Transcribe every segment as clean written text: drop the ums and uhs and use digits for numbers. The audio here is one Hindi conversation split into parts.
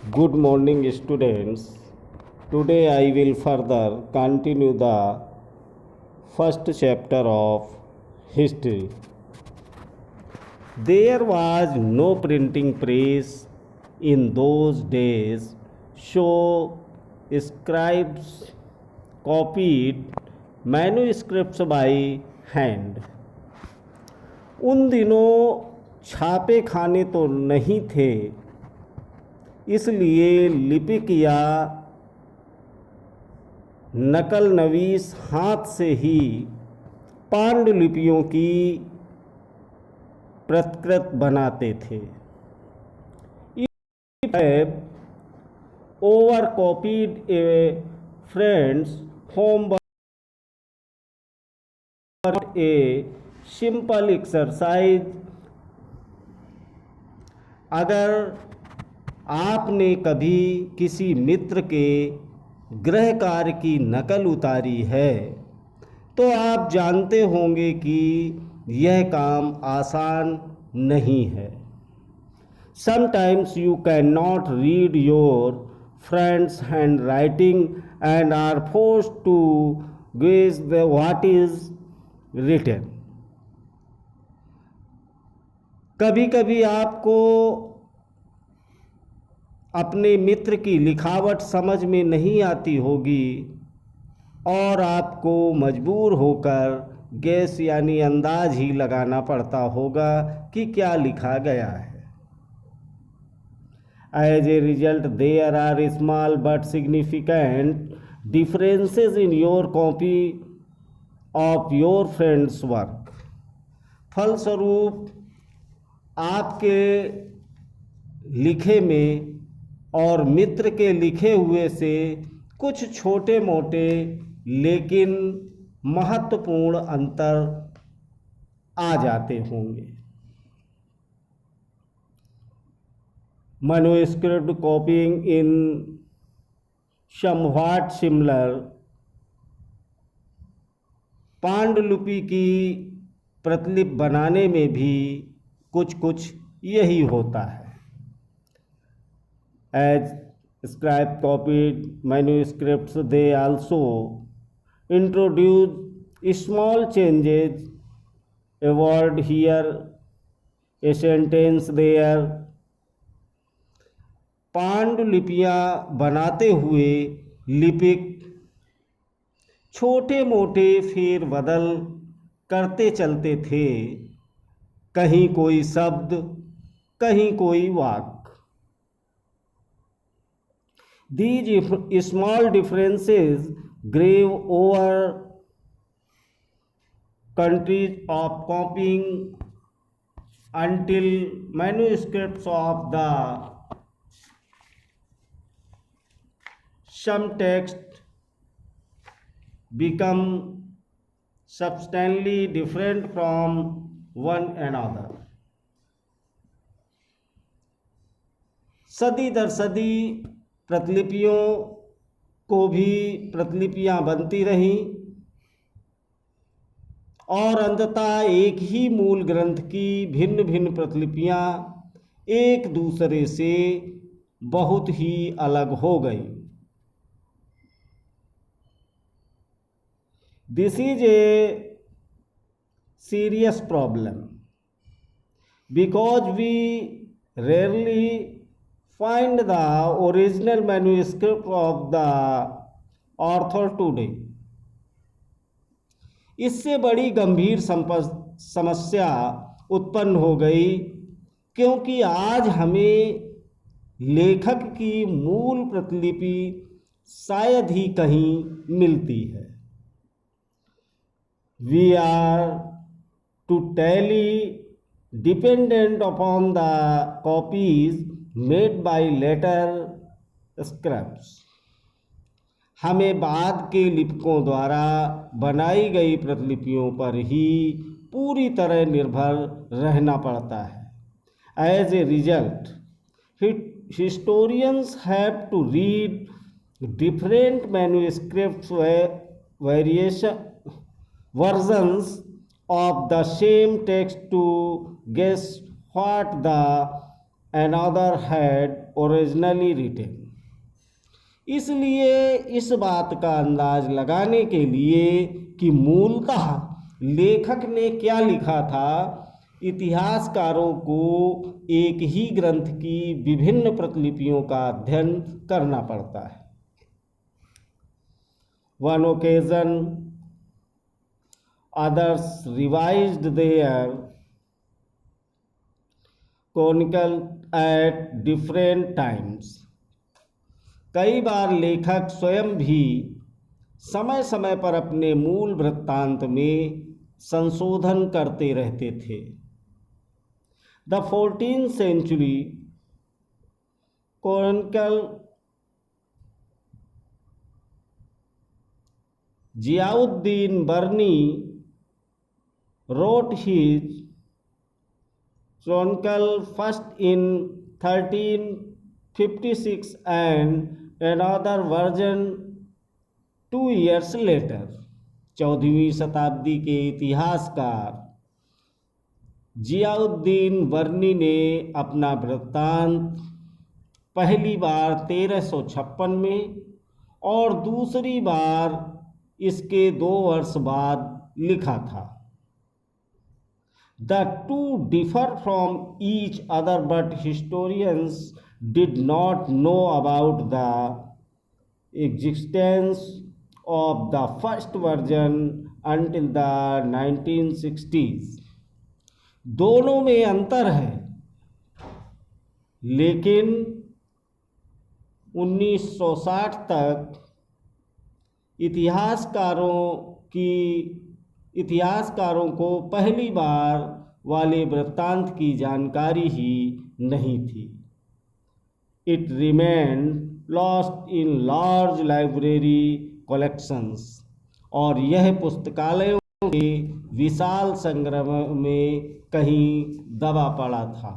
Good morning, students. Today I will further continue the first chapter of history. There was no printing press in those days, so scribes copied manuscripts by hand. उन दिनों छापे खाने तो नहीं थे, इसलिए लिपिक या नकल नवीस हाथ से ही पांडुलिपियों की प्रतिकृत बनाते थे। Over copied A friends homework a simple exercise. अगर आपने कभी किसी मित्र के गृह कार्य की नकल उतारी है तो आप जानते होंगे कि यह काम आसान नहीं है। Sometimes you cannot read your friend's handwriting and are forced to guess what is written. कभी कभी आपको अपने मित्र की लिखावट समझ में नहीं आती होगी और आपको मजबूर होकर गैस यानी अंदाज ही लगाना पड़ता होगा कि क्या लिखा गया है। As a result, there are small but significant differences in your copy of your friend's work. फलस्वरूप आपके लिखे में और मित्र के लिखे हुए से कुछ छोटे मोटे लेकिन महत्वपूर्ण अंतर आ जाते होंगे। Manuscript copying in somewhat similar। पांडुलिपि की प्रतिलिपि बनाने में भी कुछ कुछ यही होता है। As scribe copied manuscripts, they also introduce small changes, a word here, a sentence there। पांडुलिपियाँ बनाते हुए लिपिक छोटे मोटे फेर बदल करते चलते थे, कहीं कोई शब्द कहीं कोई वाक्य। These small differences grave over countries of copying until manuscripts of the some text become substantially different from one another। सदी दर सदी प्रतिलिपियों को भी प्रतिलिपियां बनती रहीं और अंततः एक ही मूल ग्रंथ की भिन्न भिन्न प्रतिलिपियां एक दूसरे से बहुत ही अलग हो गई। This is a serious problem because we rarely find the original manuscript of the author today। इससे बड़ी गंभीर समस्या उत्पन्न हो गई क्योंकि आज हमें लेखक की मूल प्रतिलिपि शायद ही कहीं मिलती है। We are totally dependent upon the copies made by later scribes। हमें बाद के लिपिकों द्वारा बनाई गई प्रतिलिपियों पर ही पूरी तरह निर्भर रहना पड़ता है। As a result, historians have to read different manuscripts versions of the same text to guess what the another had originally written। इसलिए इस बात का अंदाज लगाने के लिए कि मूलतः लेखक ने क्या लिखा था, इतिहासकारों को एक ही ग्रंथ की विभिन्न प्रतिलिपियों का अध्ययन करना पड़ता है। One occasion, others revised their chronicle at different times। कई बार लेखक स्वयं भी समय समय पर अपने मूल वृत्तांत में संशोधन करते रहते थे। The 14th century chronicle Ziauddin Barni wrote his chronicle first in 1356 and another version 2 years later। 14वीं शताब्दी के इतिहासकार जियाउद्दीन बर्नी ने अपना वृत्तांत पहली बार 1356 में और दूसरी बार इसके 2 वर्ष बाद लिखा था। The two differ from each other, but historians did not know about the existence of the first version until the 1960s। दोनों में अंतर है, लेकिन 1960 तक इतिहासकारों को पहली बार वाले वृत्तांत की जानकारी ही नहीं थी। It remained lost in large library collections। और यह पुस्तकालयों के विशाल संग्रह में कहीं दबा पड़ा था।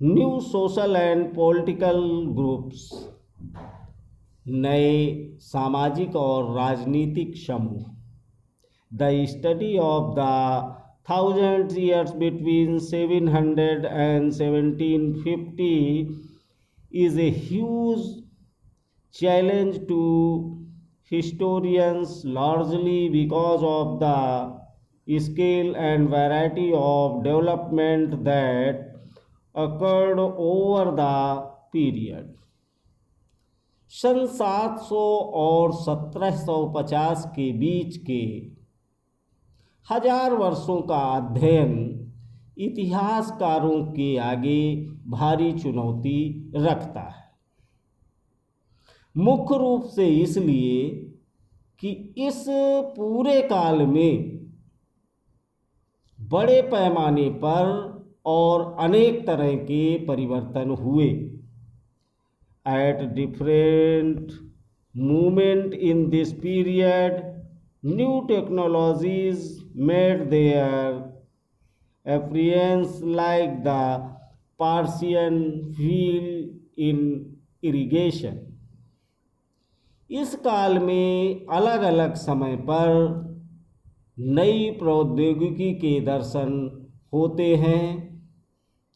New social and political groups. नए सामाजिक और राजनीतिक समूह। The study of the 1000 years between 700 and 1750 is a huge challenge to historians, largely because of the scale and variety of development that occurred over the period। सन 700 और 1750 के बीच के 1000 वर्षों का अध्ययन इतिहासकारों के आगे भारी चुनौती रखता है। मुख्य रूप से इसलिए कि इस पूरे काल में बड़े पैमाने पर और अनेक तरह के परिवर्तन हुए। At different moment in this period, new technologies made their appearance, like the Persian wheel in irrigation। इस काल में अलग अलग समय पर नई प्रौद्योगिकी के दर्शन होते हैं,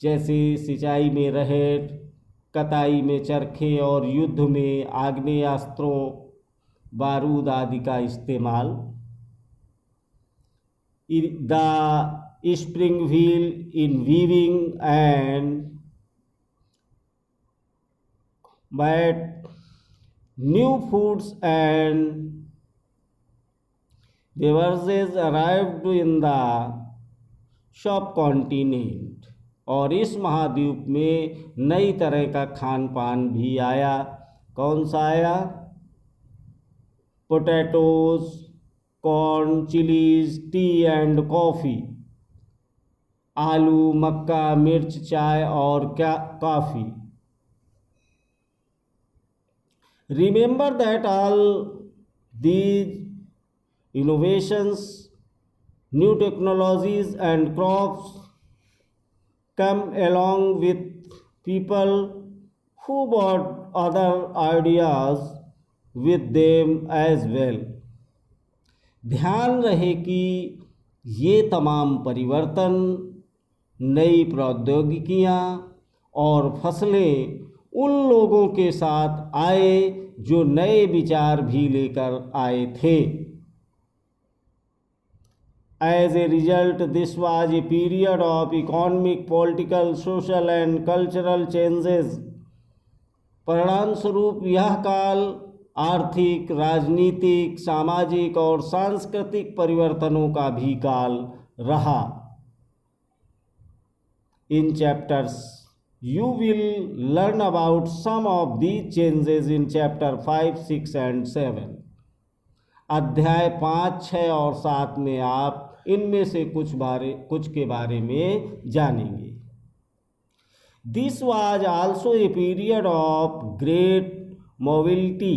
जैसे सिंचाई में रहर, कताई में चरखे और युद्ध में आग्नेयास्त्रों, बारूद आदि का इस्तेमाल। The spring wheel in weaving and bat new foods and beverages arrived in the sub continent. और इस महाद्वीप में नई तरह का खान पान भी आया। कौन सा आया? Potatoes, corn, chillies, T and coffee. आलू, मक्का, मिर्च, चाय और coffee. Remember that all these innovations, new technologies and crops come along with people who brought other ideas with them as well। ध्यान रहे कि ये तमाम परिवर्तन नई प्रौद्योगिकियां और फसलें उन लोगों के साथ आए जो नए विचार भी लेकर आए थे। As a result, this was a period of economic, political, social and cultural changes. परिणाम स्वरूप यह काल आर्थिक, राजनीतिक, सामाजिक और सांस्कृतिक परिवर्तनों का भी काल रहा। In chapters, you will learn about some of these changes in chapter 5, 6 and 7. अध्याय 5, 6 और 7 में आप इनमें से कुछ के बारे में जानेंगे। This was also a period of great mobility.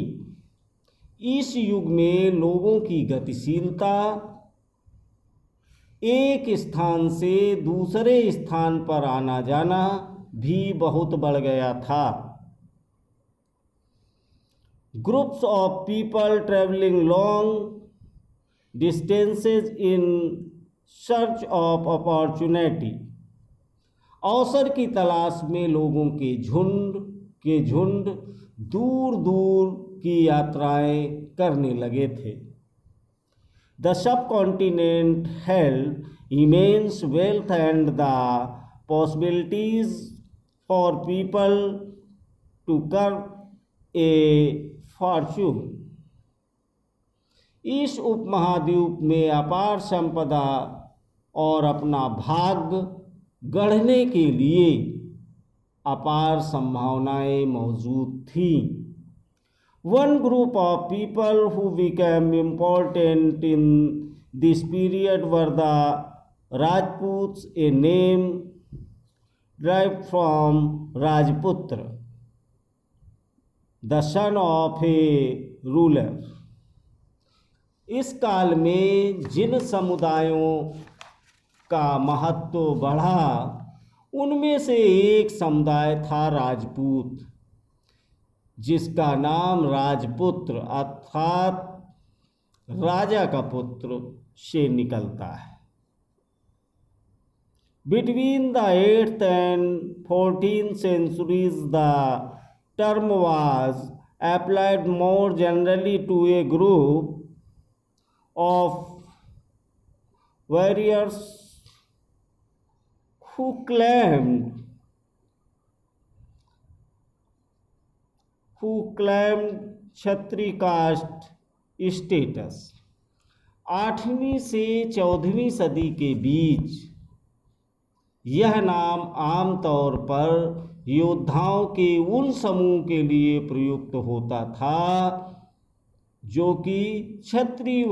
इस युग में लोगों की गतिशीलता, एक स्थान से दूसरे स्थान पर आना जाना भी बहुत बढ़ गया था। Groups of people traveling long distances in search of opportunity. अवसर की तलाश में लोगों के झुंड दूर दूर की यात्राएं करने लगे थे। The subcontinent held immense wealth and the possibilities for people to earn a fortune. इस उपमहाद्वीप में अपार संपदा और अपना भाग्य गढ़ने के लिए अपार संभावनाएं मौजूद थीं। One group of people who became important in this period were the Rajputs, a name derived from Rajputra, the son of a ruler. इस काल में जिन समुदायों का महत्व बढ़ा उनमें से एक समुदाय था राजपूत, जिसका नाम राजपुत्र अर्थात राजा का पुत्र से निकलता है। Between the 8th and 14th centuries, the term was applied more generally to a group of warriors who claimed Kshatriya caste status. 8वीं से 14वीं सदी के बीच यह नाम आमतौर पर योद्धाओं के उन समूह के लिए प्रयुक्त होता था जो कि क्षत्रिय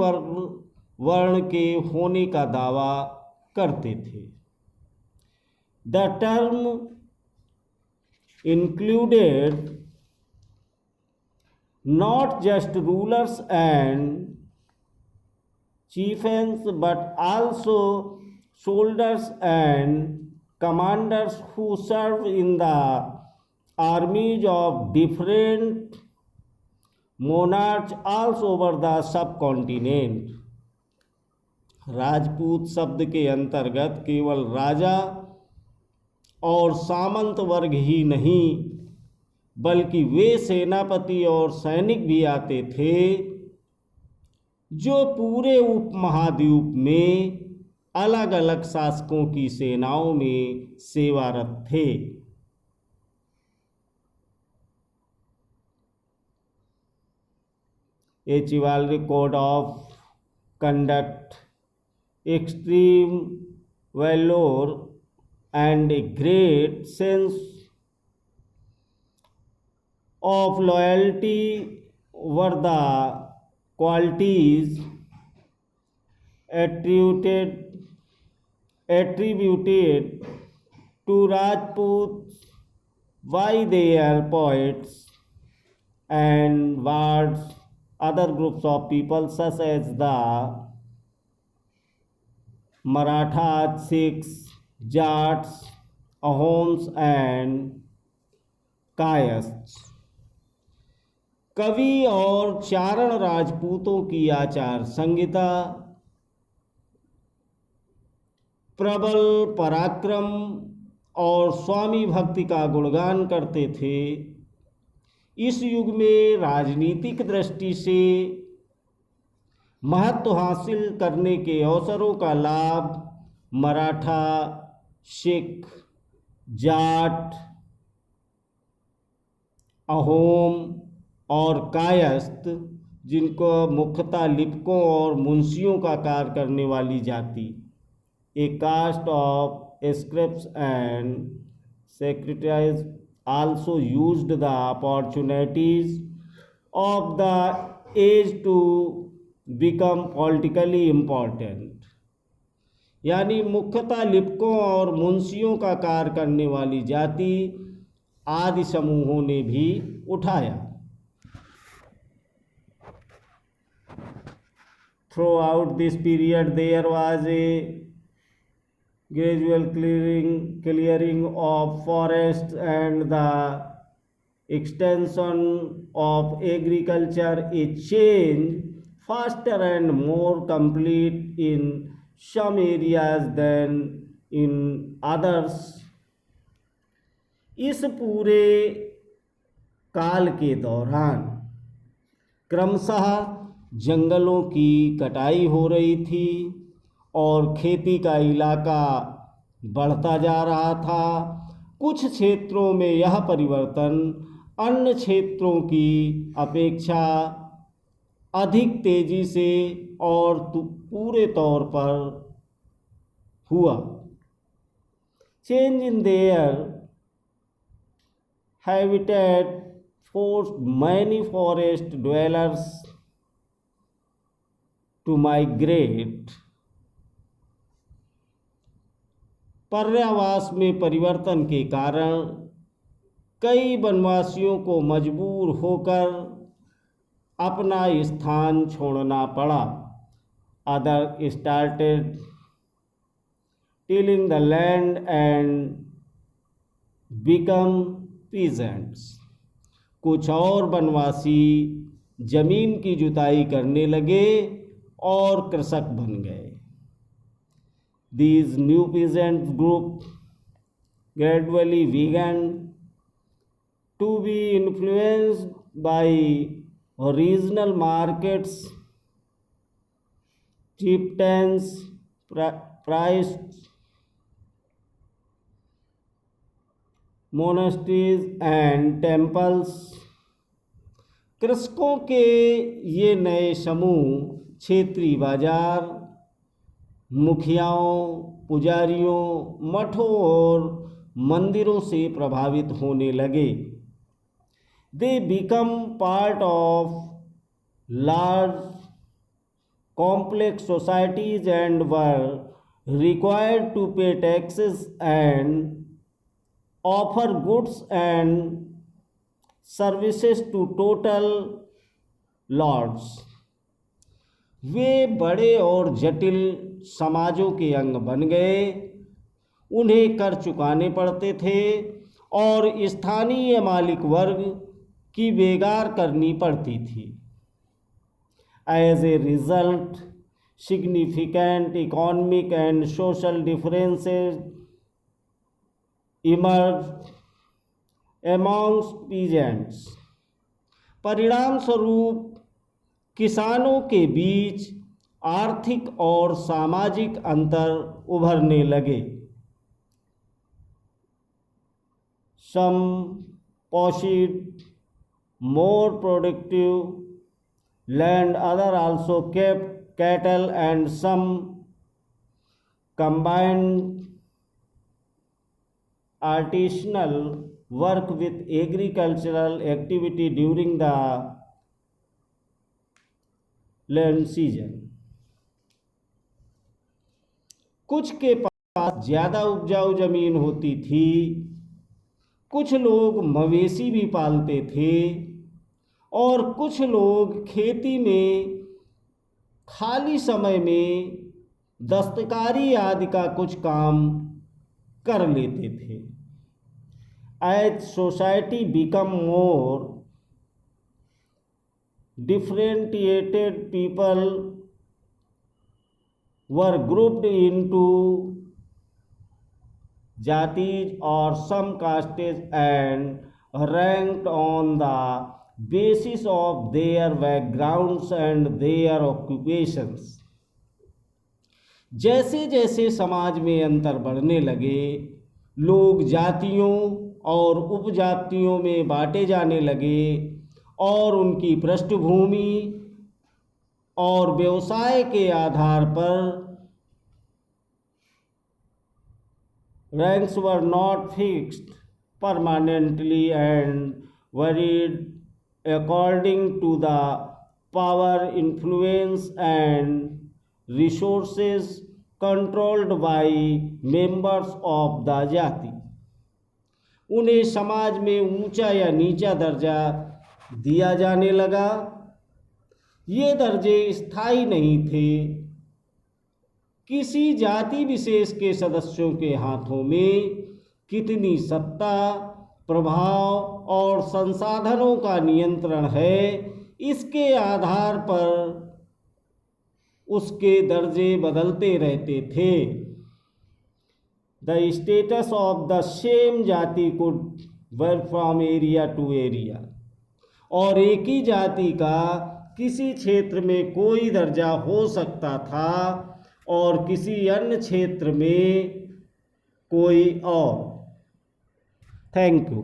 वर्ण के होने का दावा करते थे। The term included not just rulers and chieftains but also soldiers and commanders who serve in the armies of different monarchs all over the subcontinent. Rajput शब्द के अंतर्गत केवल राजा और सामंत वर्ग ही नहीं बल्कि वे सेनापति और सैनिक भी आते थे जो पूरे उपमहाद्वीप में अलग अलग शासकों की सेनाओं में सेवारत थे। A chivalric code of conduct, extreme valor and a great sense of loyalty were the qualities attributed to Rajputs by their poets and bards. Other groups of people such as the Marathas, Sikhs, Jats, Ahoms and Kayastha. कवि और चारण राजपूतों की आचार संहिता प्रबल पराक्रम और स्वामी भक्ति का गुणगान करते थे। इस युग में राजनीतिक दृष्टि से महत्व हासिल करने के अवसरों का लाभ मराठा, सिख, जाट, अहोम और कायस्थ, जिनको मुख्यतः लिपकों और मुंशियों का कार्य करने वाली जाति, a caste of scribes and secretaries also used the opportunities of the age to become politically important। यानी मुख्यतः लिपकों और मुंशियों का कार्य करने वाली जाति आदि समूहों ने भी उठाया। Throughout this period there was a gradual clearing of forests and the extension of agriculture, a change faster and more complete in some areas than in others। इस पूरे काल के दौरान क्रमशः जंगलों की कटाई हो रही थी और खेती का इलाका बढ़ता जा रहा था। कुछ क्षेत्रों में यह परिवर्तन अन्य क्षेत्रों की अपेक्षा अधिक तेजी से और पूरे तौर पर हुआ। Change in their habitat forced many forest dwellers to migrate। पर्यावास में परिवर्तन के कारण कई वनवासियों को मजबूर होकर अपना स्थान छोड़ना पड़ा। Other started tilling the land and become peasants. कुछ और वनवासी जमीन की जुताई करने लगे और कृषक बन गए। These new peasant group gradually began to be influenced by regional markets, chieftains, priests, monasteries and temples। कृषकों के ये नए समूह क्षेत्रीय बाजार, मुखियाओं, पुजारियों, मठों और मंदिरों से प्रभावित होने लगे। They become part of large complex societies and were required to pay taxes and offer goods and services to total lords. वे बड़े और जटिल समाजों के अंग बन गए। उन्हें कर चुकाने पड़ते थे और स्थानीय मालिक वर्ग की बेगार करनी पड़ती थी। As a result significant economic and social differences emerge amongst peasants. परिणाम स्वरूप किसानों के बीच आर्थिक और सामाजिक अंतर उभरने लगे। Some possessed more productive land, other also kept cattle, and some combined artisanal work with agricultural activity during the land season। कुछ के पास ज़्यादा उपजाऊ जमीन होती थी, कुछ लोग मवेशी भी पालते थे और कुछ लोग खेती में खाली समय में दस्तकारी आदि का कुछ काम कर लेते थे। As society become more differentiated, people were grouped into जातिज और some castes and ranked on the basis of their backgrounds and their occupations. जैसे जैसे समाज में अंतर बढ़ने लगे, लोग जातियों और उपजातियों में बांटे जाने लगे और उनकी पृष्ठभूमि और व्यवसाय के आधार पर ranks were not fixed permanently and varied according to the power, influence, and resources controlled by members of the jati. उन्हें समाज में ऊंचा या नीचा दर्जा दिया जाने लगा। ये दर्जे स्थायी नहीं थे। किसी जाति विशेष के सदस्यों के हाथों में कितनी सत्ता, प्रभाव और संसाधनों का नियंत्रण है, इसके आधार पर उसके दर्जे बदलते रहते थे। The status of the same जाति could vary from area to area. और एक ही जाति का किसी क्षेत्र में कोई दर्जा हो सकता था और किसी अन्य क्षेत्र में कोई और। Thank you.